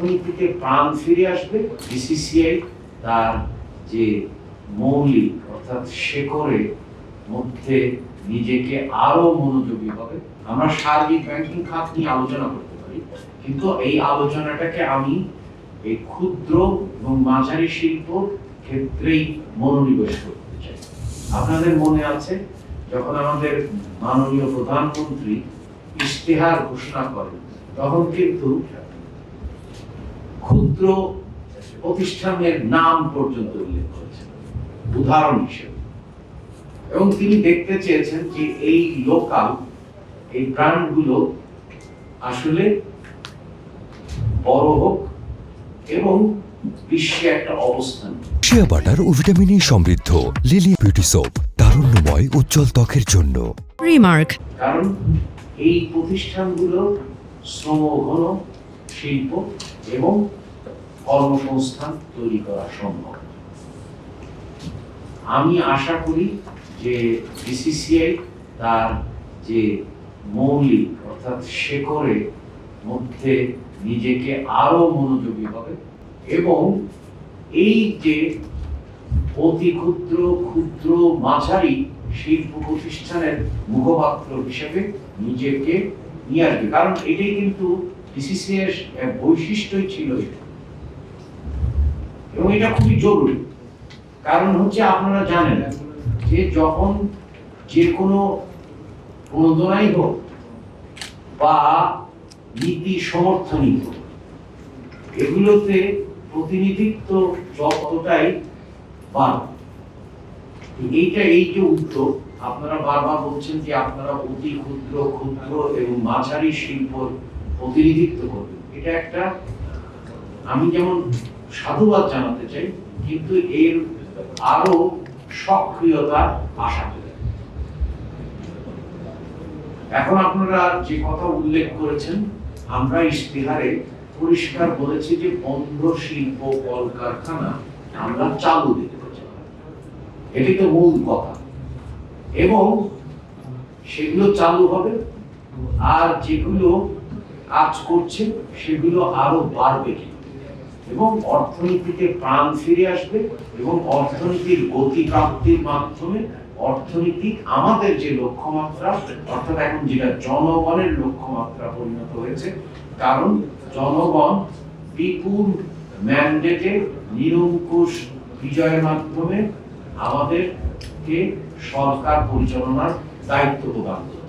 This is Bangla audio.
অর্থনীতিতে প্রাণ ফিরে আসবে, বিসিসিআই তার যে মৌলিক অর্থাৎ শেকড়ের মধ্যে নিজেকে আরো মনোযোগী হবে। আমরা সার্বিক ব্যাংকিং খাত নিয়ে আলোচনা করতে পারি, কিন্তু এই আলোচনাটাকে আমি এই ক্ষুদ্র এবং মাঝারি শিল্প ক্ষেত্রেই মনোনিবেশ করতে চাই। আপনাদের মনে আছে যখন আমাদের মাননীয় প্রধানমন্ত্রী ইশতেহার ঘোষণা করেন, তখন কিন্তু ক্ষুদ্র প্রতিষ্ঠানের নাম পর্যন্ত উল্লেখ করেছেন উদাহরণ হিসেবে, এবং তিনি দেখতে চেয়েছেন যে এই লোকাল এই ব্র্যান্ডগুলো আসলে বড় হোক এবং বিশ্বে একটা অবস্থান। শিয়া বাটার ও ভিটামিন সমৃদ্ধ লিলি বিউটি সোপ, তারুণ্যময় উজ্জ্বল ত্বকের জন্য। রিমার্ক, কারণ এই প্রতিষ্ঠানগুলো শ্রমঘন শিল্প এবং কর্মসংস্থান তৈরি করা সম্ভব। আমি আশা করি যে বিসিসিআই তার যে মৌলিক অর্থাৎ শেকড়ের মধ্যে নিজেকে আরো মনোযোগী হবে এবং এই যে অতি ক্ষুদ্র ক্ষুদ্র মাঝারি শিল্প প্রতিষ্ঠানের মুখপাত্র হিসেবে নিজেকে নিয়ে আসবে। কারণ এটাই কিন্তু বিসিসিআই এর বৈশিষ্ট্যই ছিল এবং এটা খুবই জরুরি। কারণ হচ্ছে আপনারা জানেন যে যখন যে কোনো প্রণোদনাই হোক বা নীতি সমর্থনই হোক, এগুলোতে প্রতিনিধিত্ব যতটাই বাড়বে। এই যে উদ্যোগ আপনারা বারবার বলছেন যে আপনারা অতি ক্ষুদ্র ক্ষুদ্র এবং মাঝারি শিল্প প্রতিনিধিত্ব করবেন, এটা একটা আমি যেমন সাধুবাদ জানাতে চাই, কিন্তু এর আরো সক্রিয়তা আশা করি। এখন আপনারা যে কথা উল্লেখ করেছেন, আমরা ইশতেহারে পরিষ্কার বলেছি যে বন্ধ শিল্প কলকারখানা আমরা চালু দিতে চাই, এটি তো মূল কথা, এবং সেগুলো চালু হবে আর যেগুলো কাজ করছে সেগুলো আরো বাড়বে এবং অর্থনীতিতে প্রাণ ফিরে আসবে এবং অর্থনীতির গতি প্রাপ্তির মাধ্যমে অর্থনীতি আমাদের যে লক্ষ্যমাত্রা অর্থাৎ এখন যেটা জনগণের লক্ষ্যমাত্রা পরিণত হয়েছে, কারণ জনগণ বিপুল ম্যান্ডেটে নিরঙ্কুশ বিজয়ের মাধ্যমে আমাদেরকে সরকার পরিচালনার দায়িত্ব প্রদান করে।